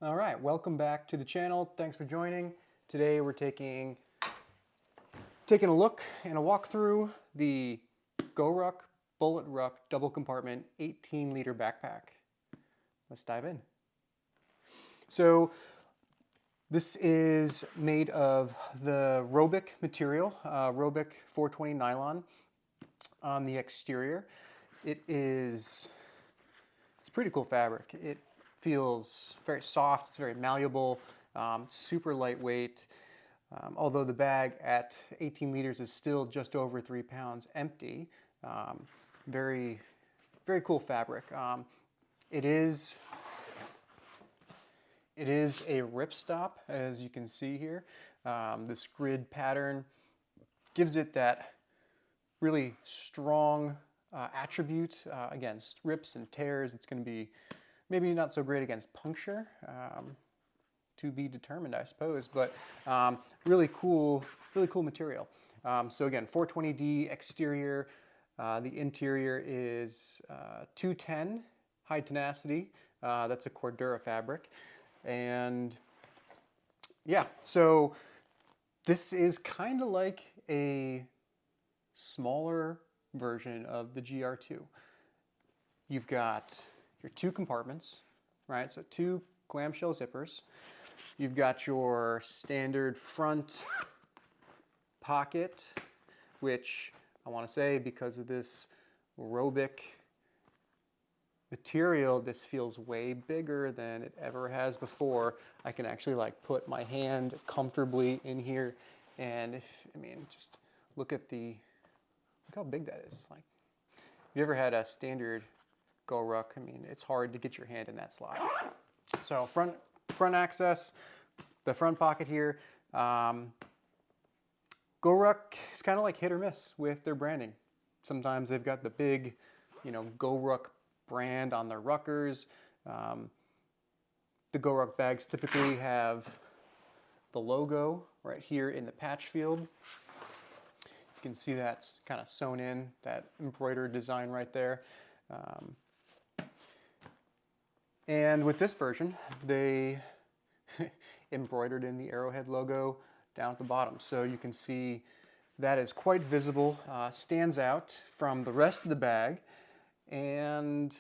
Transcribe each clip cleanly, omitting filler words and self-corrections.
All right, welcome back to the channel. Thanks for joining. Today we're taking a look and a walk through the Goruck Bullet Ruck double compartment 18-liter backpack. Let's dive in. So this is made of the Robic material, Robic 420 nylon on the exterior. It's pretty cool fabric. It feels very soft, it's very malleable, super lightweight. Although the bag at 18 liters is still just over 3 pounds empty. Very, very cool fabric. It is a ripstop, as you can see here. This grid pattern gives it that really strong attribute against rips and tears. It's going to be maybe not so great against puncture, to be determined, I suppose, but really cool material. So again, 420D exterior. The interior is 210 high tenacity. That's a Cordura fabric. And yeah, so this is kind of like a smaller version of the GR2. You've got your two compartments, right? So two clamshell zippers. You've got your standard front pocket, which I want to say, because of this Robic material, this feels way bigger than it ever has before. I can actually like put my hand comfortably in here, and just look how big that is. It's like, if you ever had a standard Goruck, it's hard to get your hand in that slot. So front access, the front pocket here. Goruck is kind of like hit or miss with their branding. Sometimes they've got the big, Goruck brand on their ruckers. The Goruck bags typically have the logo right here in the patch field. You can see that's kind of sewn in, that embroidered design right there. And with this version, they embroidered in the Arrowhead logo down at the bottom. So you can see that is quite visible, stands out from the rest of the bag, and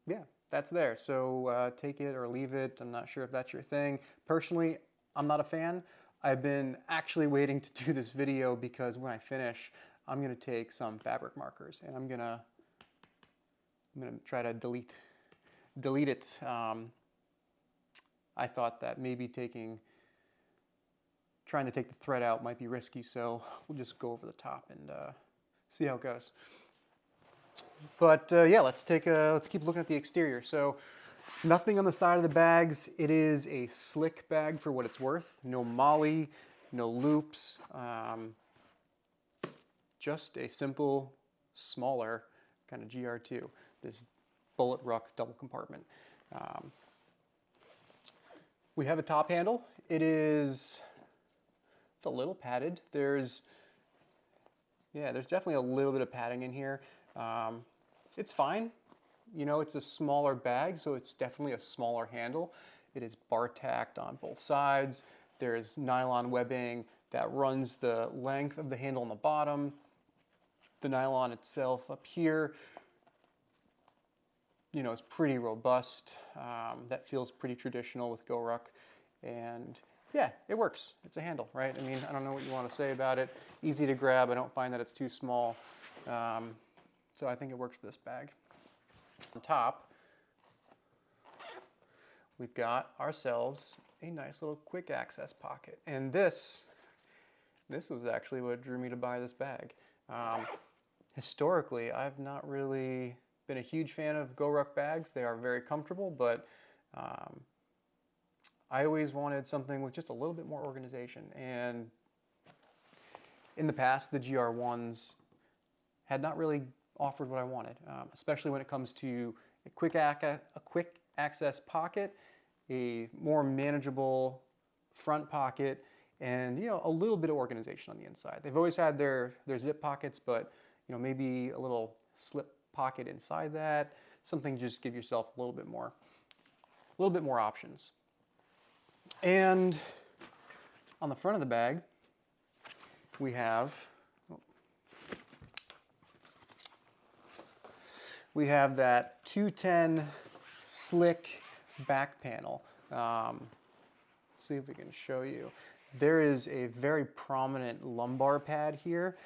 yeah, that's there. So take it or leave it. I'm not sure if that's your thing. Personally, I'm not a fan. I've been actually waiting to do this video because when I finish, I'm going to take some fabric markers and I'm going to try to delete it. I thought that maybe trying to take the thread out might be risky, so we'll just go over the top and see how it goes. But yeah, let's keep looking at the exterior. So nothing on the side of the bags. It is a slick bag for what it's worth. No molly, no loops. Just a simple, smaller kind of GR2. This Bullet Ruck double compartment. We have a top handle. It's a little padded. There's definitely a little bit of padding in here. It's fine. It's a smaller bag, so it's definitely a smaller handle. It is bar tacked on both sides. There's nylon webbing that runs the length of the handle on the bottom. The nylon itself up here, is pretty robust. That feels pretty traditional with Goruck. And yeah, it works. It's a handle, right? I don't know what you want to say about it. Easy to grab. I don't find that it's too small. So I think it works for this bag. On top, we've got ourselves a nice little quick access pocket. And this was actually what drew me to buy this bag. Historically, I've not really been a huge fan of Goruck bags. They are very comfortable, but I always wanted something with just a little bit more organization. And in the past, the GR1s had not really offered what I wanted, especially when it comes to a quick access pocket, a more manageable front pocket, and a little bit of organization on the inside. They've always had their zip pockets, but maybe a little slip pocket inside that, something to just give yourself a little bit more options. And on the front of the bag, we have that 210 slick back panel. See if we can show you. There is a very prominent lumbar pad here.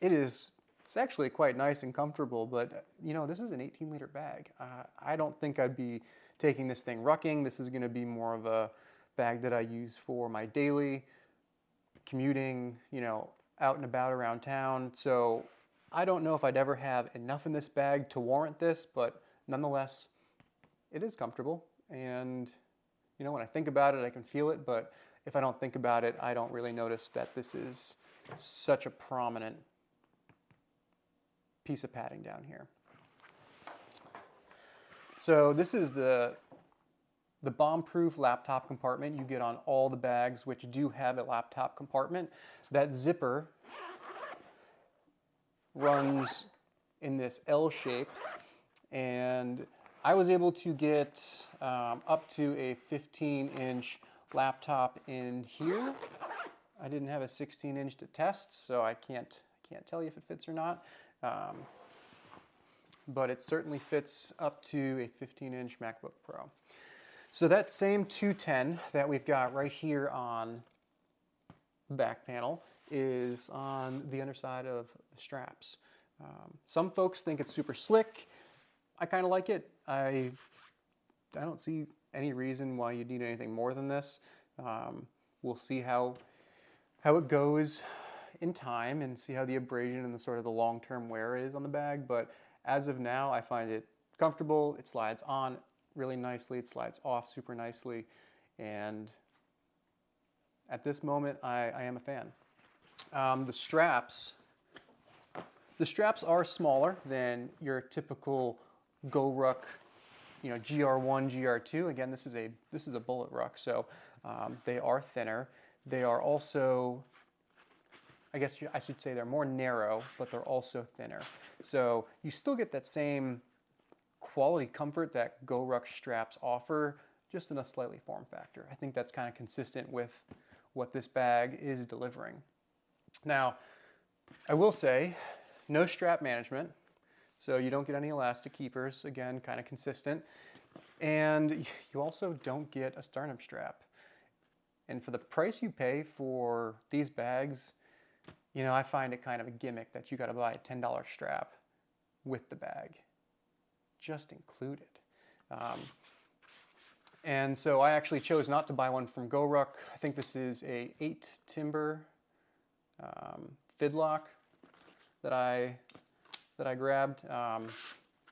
It's actually quite nice and comfortable, but you know, this is an 18-liter bag. I don't think I'd be taking this thing rucking. This is going to be more of a bag that I use for my daily commuting, you know, out and about around town. So I don't know if I'd ever have enough in this bag to warrant this, but nonetheless, it is comfortable. And you know, when I think about it, I can feel it, but if I don't think about it, I don't really notice that this is such a prominent piece of padding down here. So this is the bomb-proof laptop compartment you get on all the bags which do have a laptop compartment. That zipper runs in this L shape, and I was able to get up to a 15-inch laptop in here. I didn't have a 16-inch to test, so I can't tell you if it fits or not. But it certainly fits up to a 15-inch MacBook Pro. So that same 210 that we've got right here on the back panel is on the underside of the straps. Some folks think it's super slick. I kind of like it. I don't see any reason why you'd need anything more than this. We'll see how it goes in time and see how the abrasion and the sort of the long-term wear is on the bag. But as of now, I find it comfortable. It slides on really nicely. It slides off super nicely. And at this moment, I am a fan. The straps are smaller than your typical Goruck, you know, GR1, GR2. Again, this is a bullet ruck, so they are thinner. They are also, I guess I should say, they're more narrow, but they're also thinner. So you still get that same quality comfort that Goruck straps offer, just in a slightly form factor. I think that's kind of consistent with what this bag is delivering. Now, I will say, no strap management, so you don't get any elastic keepers. Again, kind of consistent. And you also don't get a sternum strap. And for the price you pay for these bags, you know, I find it kind of a gimmick that you got to buy a $10 strap with the bag. Just include it. And so I actually chose not to buy one from Goruck. I think this is a 8 timber fidlock that I grabbed.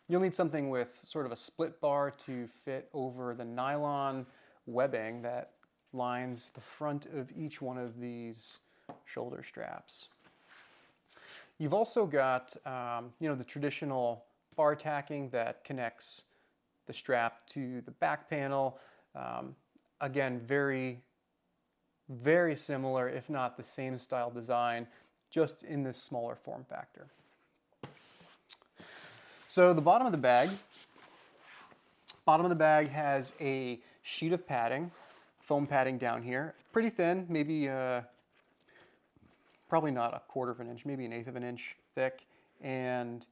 You'll need something with sort of a split bar to fit over the nylon webbing that lines the front of each one of these shoulder straps. You've also got you know, the traditional bar tacking that connects the strap to the back panel. Again, very, very similar, if not the same style design, just in this smaller form factor. So the bottom of the bag has a sheet of padding, foam padding down here, pretty thin, maybe probably not a quarter of an inch, maybe an eighth of an inch thick, and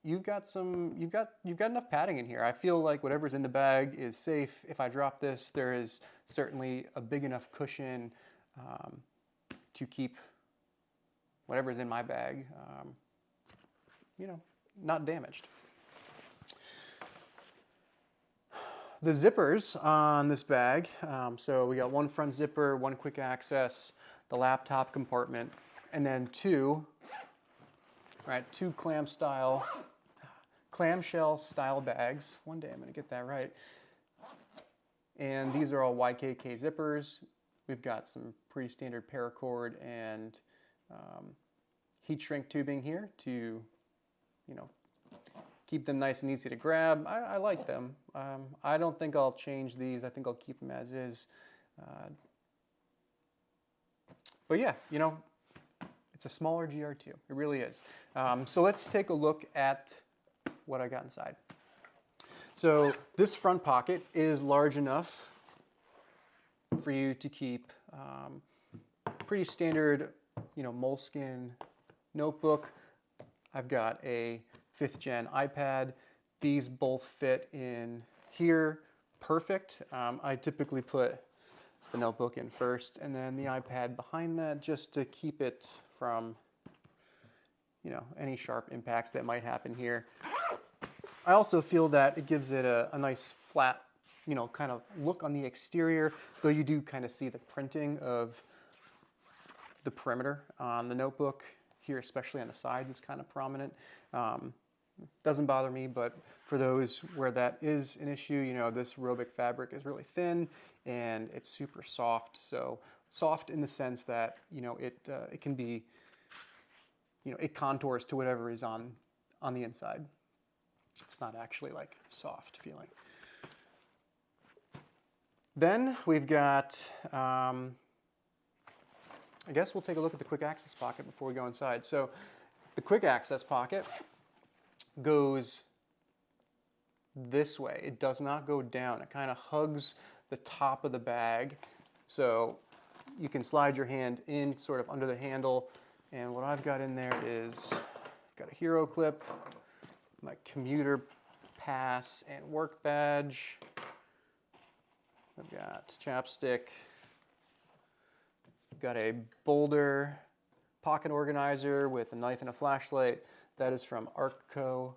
you've got enough padding in here. I feel like whatever's in the bag is safe. If I drop this, there is certainly a big enough cushion to keep whatever's in my bag, you know, not damaged. The zippers on this bag, so we got one front zipper, one quick access, the laptop compartment, and then two clamshell style bags. One day I'm going to get that right. And these are all YKK zippers. We've got some pretty standard paracord and heat shrink tubing here to, you know, keep them nice and easy to grab. I like them. I don't think I'll change these. I think I'll keep them as is. But yeah, you know, it's a smaller GR2. It really is. So let's take a look at what I got inside. So this front pocket is large enough for you to keep pretty standard, moleskin notebook. I've got a 5th gen iPad. These both fit in here perfect. I typically put the notebook in first and then the iPad behind that, just to keep it from any sharp impacts that might happen here. I also feel that it gives it a nice flat kind of look on the exterior, though you do kind of see the printing of the perimeter on the notebook here, especially on the sides. It's kind of prominent. Doesn't bother me, but for those where that is an issue, this Robic fabric is really thin and it's super soft. So soft in the sense that it can be, it contours to whatever is on the inside. It's not actually like soft feeling. Then we've got, I guess we'll take a look at the quick access pocket before we go inside. So the quick access pocket goes this way. It does not go down. It kind of hugs the top of the bag. So you can slide your hand in sort of under the handle. And what I've got in there is, I've got a hero clip, my commuter pass and work badge. I've got chapstick. I've got a Boulder pocket organizer with a knife and a flashlight. That is from Artco.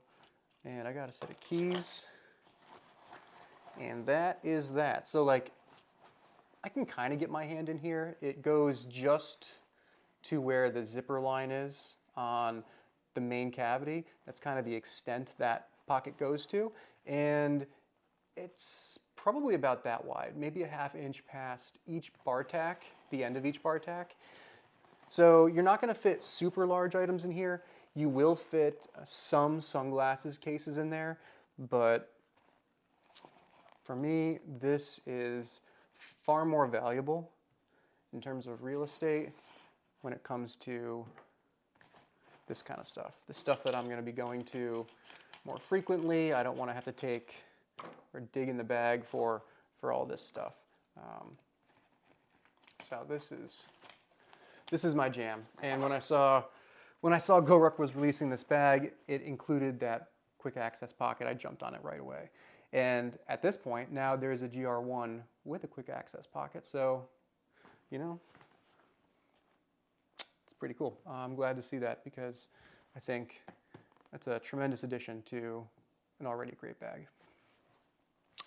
And I got a set of keys. And that is that. So like, I can kind of get my hand in here. It goes just to where the zipper line is on the main cavity. That's kind of the extent that pocket goes to. And it's probably about that wide, maybe a ½ inch past each bar tack, the end of each bar tack. So you're not going to fit super large items in here. You will fit some sunglasses cases in there, but for me, this is far more valuable in terms of real estate when it comes to this kind of stuff. The stuff that I'm going to be going to more frequently. I don't want to have to take or dig in the bag for all this stuff. So this is my jam. And when I saw Goruck was releasing this bag, it included that quick access pocket. I jumped on it right away. And at this point, now there's a GR1 with a quick access pocket. So, it's pretty cool. I'm glad to see that because I think that's a tremendous addition to an already great bag.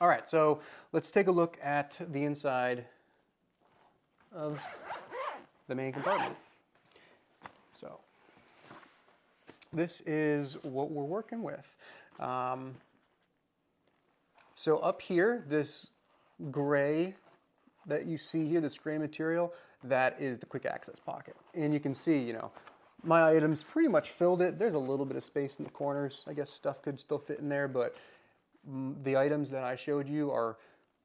All right, so let's take a look at the inside of the main compartment. So this is what we're working with. So up here, this gray that you see here, this gray material, that is the quick access pocket. And you can see, my items pretty much filled it. There's a little bit of space in the corners. I guess stuff could still fit in there, but the items that I showed you are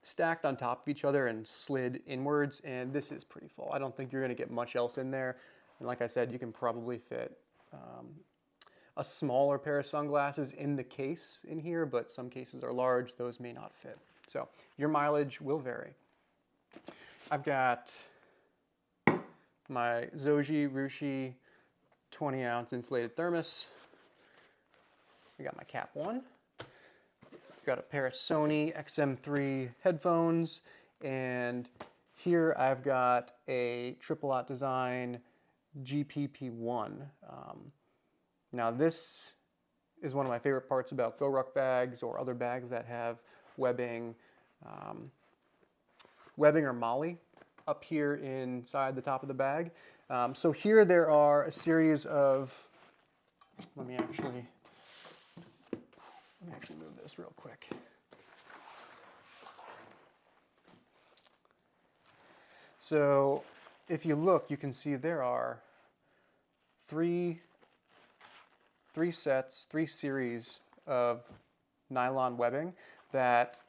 stacked on top of each other and slid inwards, and this is pretty full. I don't think you're going to get much else in there. And like I said, you can probably fit a smaller pair of sunglasses in the case in here, but some cases are large. Those may not fit. So your mileage will vary. I've got my Zoji Rushi 20-ounce insulated thermos. I got my Cap 1. Got a pair of Sony XM3 headphones, and here I've got a Triple Aught Design GPP1. Now this is one of my favorite parts about Goruck bags or other bags that have webbing, or MOLLE up here inside the top of the bag. So here there are a series of, let me actually move this real quick. So if you look, you can see there are three series of nylon webbing that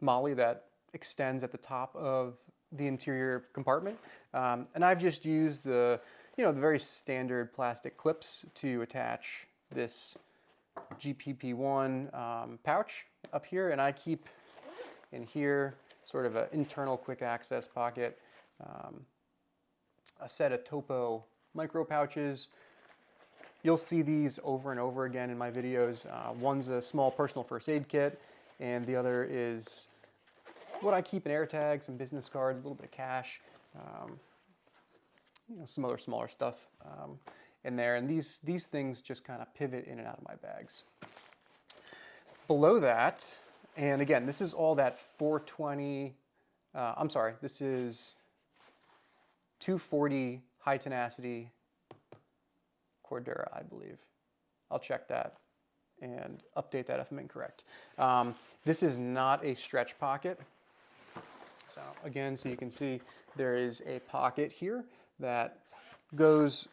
MOLLE that extends at the top of the interior compartment. And I've just used the very standard plastic clips to attach this GPP1 pouch up here, and I keep in here sort of an internal quick access pocket, a set of Topo micro pouches. You'll see these over and over again in my videos. One's a small personal first aid kit, and the other is what I keep in AirTags, some business cards, a little bit of cash, you know, some other smaller stuff in there. And these things just kind of pivot in and out of my bags. Below that, and again, this is all that 420, I'm sorry, this is 240 high tenacity Cordura, I believe. I'll check that and update that if I'm incorrect. This is not a stretch pocket. So again, so you can see there is a pocket here that goes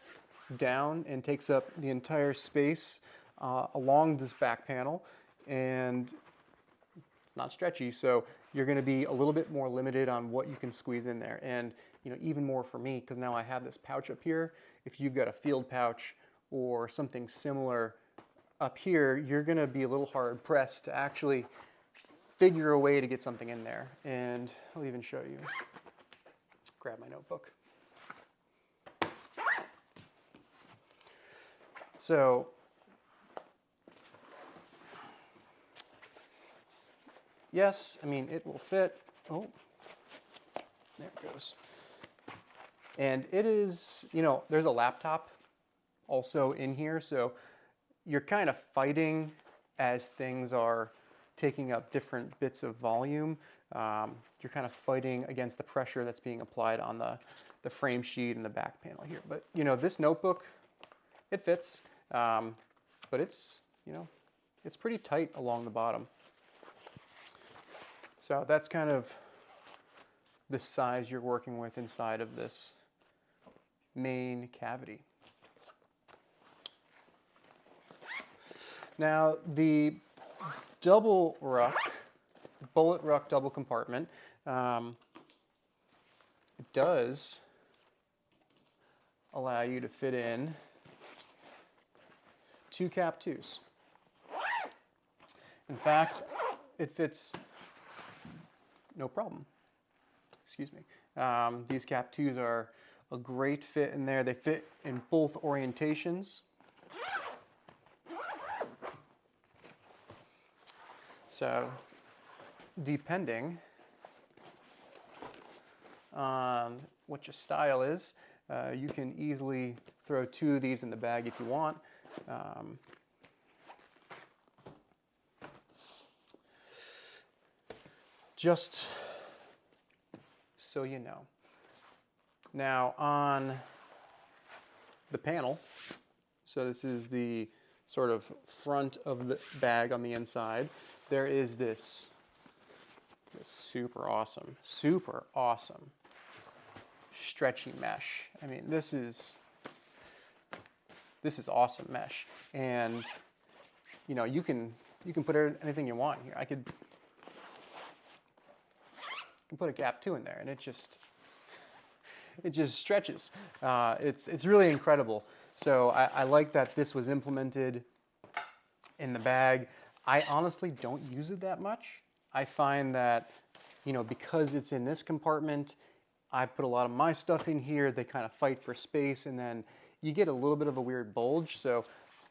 down and takes up the entire space along this back panel, and it's not stretchy, so you're going to be a little bit more limited on what you can squeeze in there. And you know, even more for me, because now I have this pouch up here. If you've got a field pouch or something similar up here, you're going to be a little hard pressed to actually figure a way to get something in there. And I'll even show you. Grab my notebook. So yes, I mean, it will fit. Oh, there it goes. And it is, you know, there's a laptop also in here, so you're kind of fighting as things are taking up different bits of volume. You're kind of fighting against the pressure that's being applied on the frame sheet and the back panel here. But, you know, this notebook, it fits, but it's, you know, it's pretty tight along the bottom. So that's kind of the size you're working with inside of this main cavity. Now, the double ruck, bullet ruck double compartment, it does allow you to fit in 2 cap 2s. In fact, it fits no problem. Excuse me. These cap 2s are a great fit in there. They fit in both orientations. So, depending on what your style is, you can easily throw 2 of these in the bag if you want. Just so you know. Now on the panel, so this is the sort of front of the bag on the inside, there is this super awesome stretchy mesh. I mean, this is awesome mesh, and you know, you can put anything you want here. I can put a cap 2 in there, and it just stretches. It's really incredible. So I like that this was implemented in the bag. I honestly don't use it that much. I find that, you know, because it's in this compartment, I put a lot of my stuff in here. They kind of fight for space, and then you get a little bit of a weird bulge. So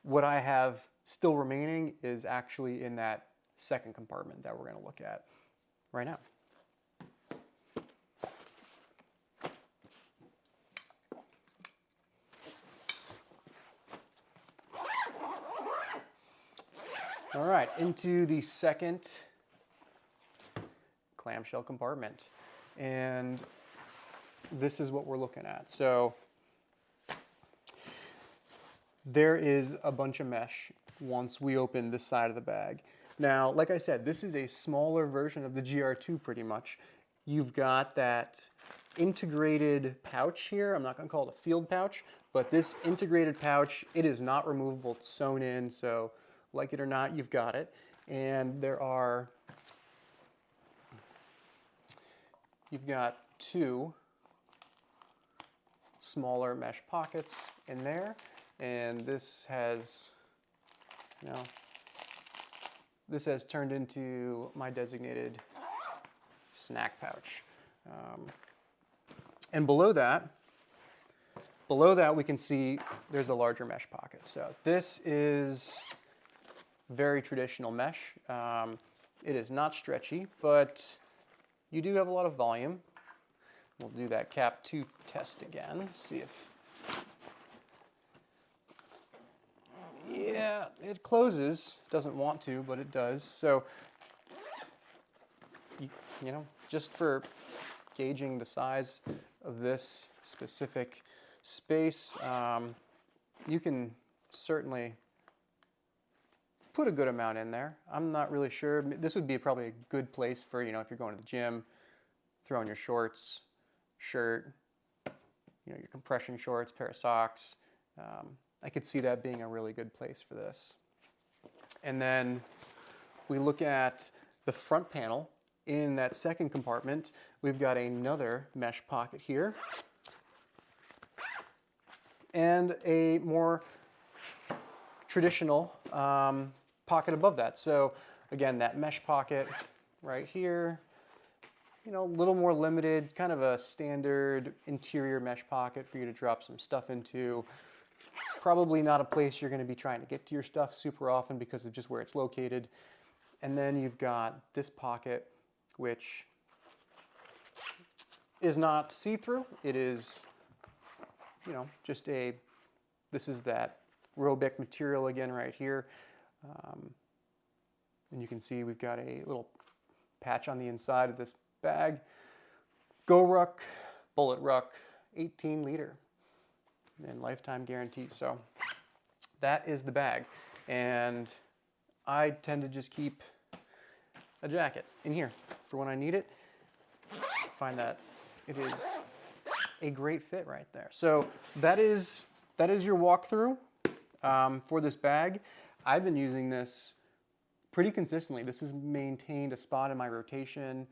what I have still remaining is actually in that second compartment that we're going to look at right now. All right, into the second clamshell compartment. And this is what we're looking at. So there is a bunch of mesh once we open this side of the bag. Now, like I said, this is a smaller version of the GR2 pretty much. You've got that integrated pouch here. I'm not going to call it a field pouch, but this integrated pouch, it is not removable. It's sewn in, so like it or not, you've got it. And you've got 2 smaller mesh pockets in there, and this has, you know, this has turned into my designated snack pouch. And below that we can see there's a larger mesh pocket. So this is very traditional mesh. It is not stretchy, but you do have a lot of volume. We'll do that cap 2 test again, see if, yeah, it closes. It doesn't want to, but it does. So, you know, just for gauging the size of this specific space, you can certainly put a good amount in there. I'm not really sure. This would be probably a good place for, you know, if you're going to the gym, throw in your shorts, shirt, you know, your compression shorts, pair of socks. I could see that being a really good place for this. And then we look at the front panel. In that second compartment, we've got another mesh pocket here and a more traditional pocket above that. So again, that mesh pocket right here, you know, a little more limited, kind of a standard interior mesh pocket for you to drop some stuff into. Probably not a place you're going to be trying to get to your stuff super often because of just where it's located. And then you've got this pocket, which is not see-through. It is, you know, just a, this is that Robic material again right here. And you can see we've got a little patch on the inside of this bag. Goruck, bullet Ruck, 18 liter and lifetime guarantee. So that is the bag. And I tend to just keep a jacket in here for when I need it. I find that it is a great fit right there. So that is your walkthrough for this bag. I've been using this pretty consistently. This has maintained a spot in my rotation,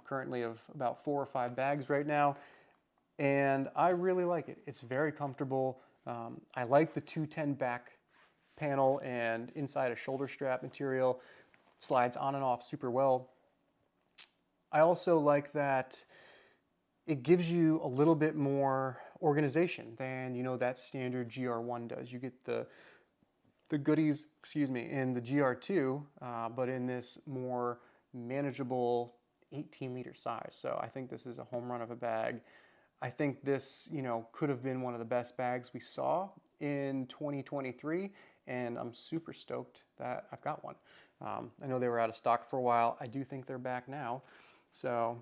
currently of about 4 or 5 bags right now, and I really like it. It's very comfortable. I like the 210 back panel and inside a shoulder strap material. Slides on and off super well. I also like that it gives you a little bit more organization than, you know, that standard GR1 does. You get the goodies, excuse me, in the GR2, but in this more manageable 18 liter size. So I think this is a home run of a bag. I think this, you know, could have been one of the best bags we saw in 2023, and I'm super stoked that I've got one. I know they were out of stock for a while. I do think they're back now. So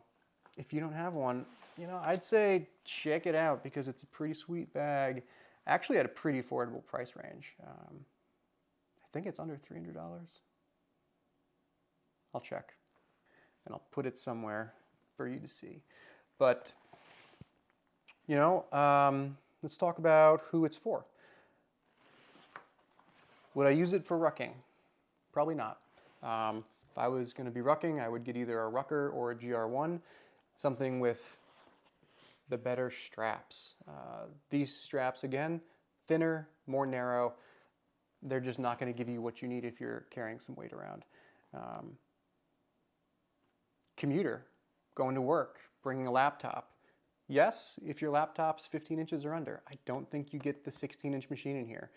if you don't have one, you know, I'd say check it out because it's a pretty sweet bag. Actually at a pretty affordable price range. I think it's under $300. I'll check and I'll put it somewhere for you to see. But, you know, let's talk about who it's for. Would I use it for rucking? Probably not. If I was going to be rucking, I would get either a rucker or a GR1, something with the better straps. These straps, again, thinner, more narrow. They're just not going to give you what you need if you're carrying some weight around. Commuter, going to work, bringing a laptop. Yes, if your laptop's 15 inches or under. I don't think you get the 16-inch machine in here.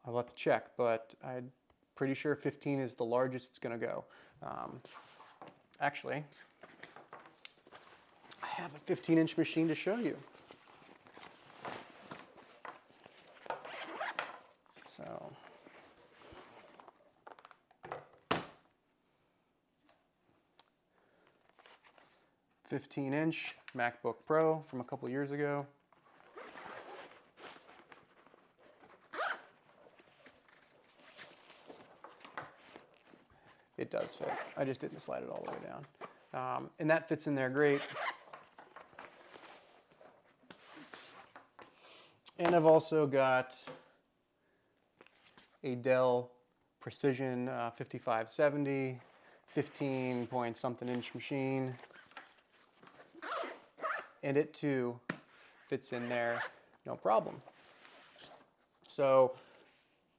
I'll have to check, but I'm pretty sure 15 is the largest it's going to go. Actually, I have a 15-inch machine to show you. So, $15-inch MacBook Pro from a couple years ago. It does fit. I just didn't slide it all the way down. And that fits in there great. And I've also got a Dell Precision 5570, 15 point something inch machine. And it too fits in there, no problem. So,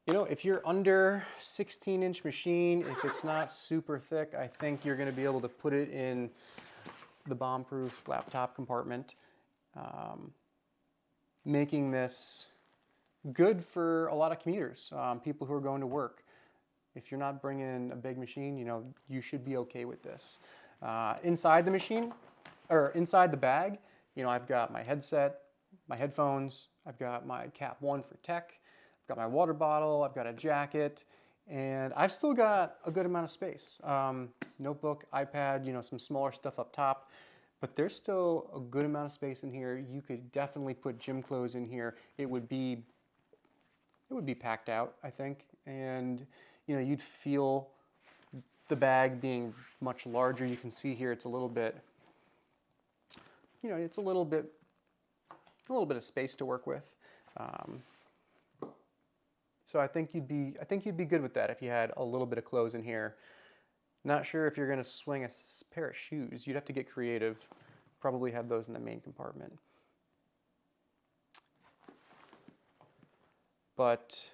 you know, if you're under 16-inch machine, if it's not super thick, I think you're going to be able to put it in the bomb-proof laptop compartment, making this good for a lot of commuters, people who are going to work. If you're not bringing a big machine, you know, you should be okay with this. Inside the machine, or inside the bag, you know, I've got my headset, my headphones, I've got my Cap 1 for tech, I've got my water bottle, I've got a jacket, and I've still got a good amount of space. Notebook, iPad, you know, some smaller stuff up top, but there's still a good amount of space in here. You could definitely put gym clothes in here. It would be packed out, I think, and you know, you'd feel the bag being much larger. You can see here it's a little bit, you know, it's a little bit of space to work with. So I think you'd be good with that if you had a little bit of clothes in here. Not sure if you're going to swing a pair of shoes. You'd have to get creative. Probably have those in the main compartment. But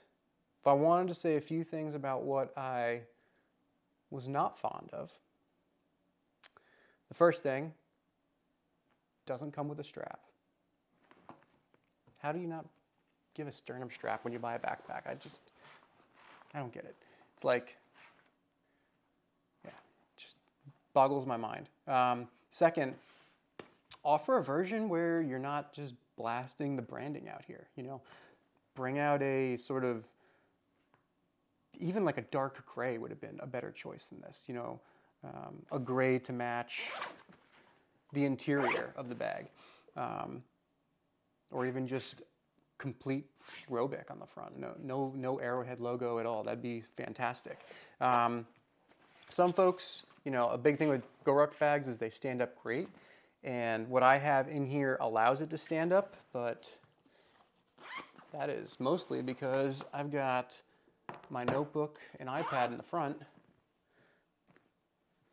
if I wanted to say a few things about what I was not fond of, the first thing, doesn't come with a strap. How do you not give a sternum strap when you buy a backpack? I don't get it. It's like, yeah, just boggles my mind. Second, offer a version where you're not just blasting the branding out here, you know. Bring out a sort of, even like a dark gray would have been a better choice than this, you know, a gray to match the interior of the bag, or even just complete Robic on the front. No Arrowhead logo at all. That'd be fantastic. Some folks, you know, a big thing with Goruck bags is they stand up great, and what I have in here allows it to stand up, but that is mostly because I've got my notebook and iPad in the front.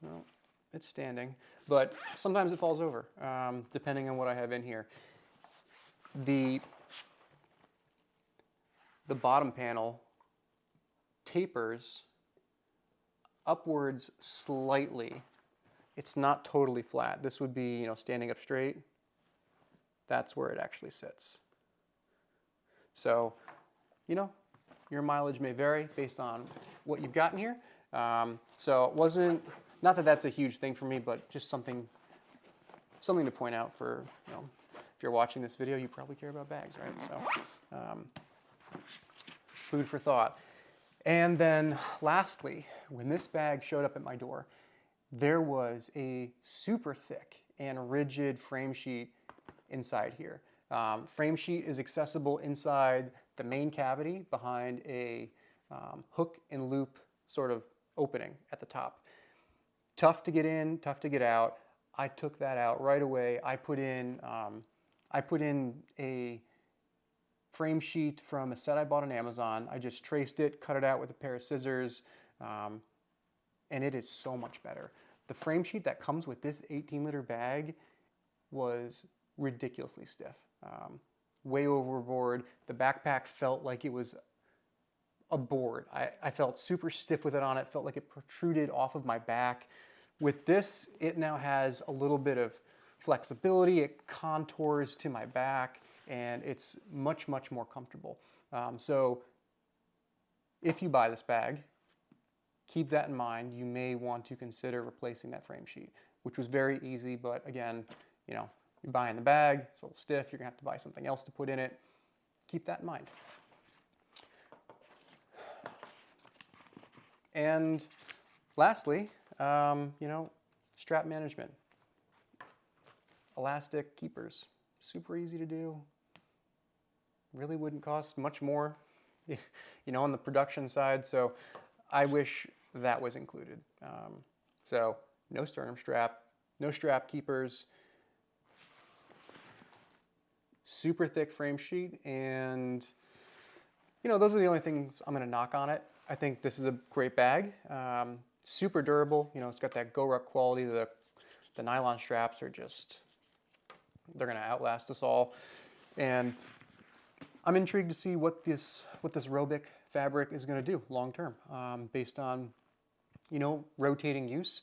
Well, it's standing, but sometimes it falls over, depending on what I have in here. The bottom panel tapers upwards slightly. It's not totally flat. This would be, you know, standing up straight. That's where it actually sits. So, you know, your mileage may vary based on what you've got in here. So it wasn't, not that that's a huge thing for me, but just something to point out for, you know, if you're watching this video, you probably care about bags, right? So, food for thought. And then lastly, when this bag showed up at my door, there was a super thick and rigid frame sheet inside here. Frame sheet is accessible inside the main cavity behind a hook and loop sort of opening at the top. Tough to get in, tough to get out. I took that out right away. I put in a frame sheet from a set I bought on Amazon. I just traced it, cut it out with a pair of scissors, and it is so much better. The frame sheet that comes with this 18-liter bag was ridiculously stiff. Way overboard. The backpack felt like it was a board. I felt super stiff with it on it. Felt like it protruded off of my back. With this, it now has a little bit of flexibility. It contours to my back, and it's much, much more comfortable. So if you buy this bag, keep that in mind. You may want to consider replacing that frame sheet, which was very easy, but again, you know, you're buying the bag, it's a little stiff, you're gonna have to buy something else to put in it. Keep that in mind. And lastly, you know, strap management. Elastic keepers, super easy to do. Really wouldn't cost much more, you know, on the production side. So I wish that was included. So no sternum strap, no strap keepers, super thick frame sheet, and you know, those are the only things I'm going to knock on it. I think this is a great bag, super durable. You know, it's got that Goruck quality. The nylon straps are just, they're going to outlast us all. And I'm intrigued to see what this Robic fabric is going to do long term, based on, you know, rotating use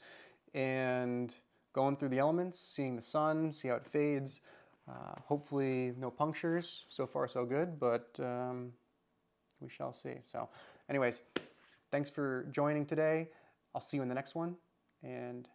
and going through the elements, seeing the sun, see how it fades. Hopefully no punctures. So far so good, but we shall see. So anyways, thanks for joining today. I'll see you in the next one, and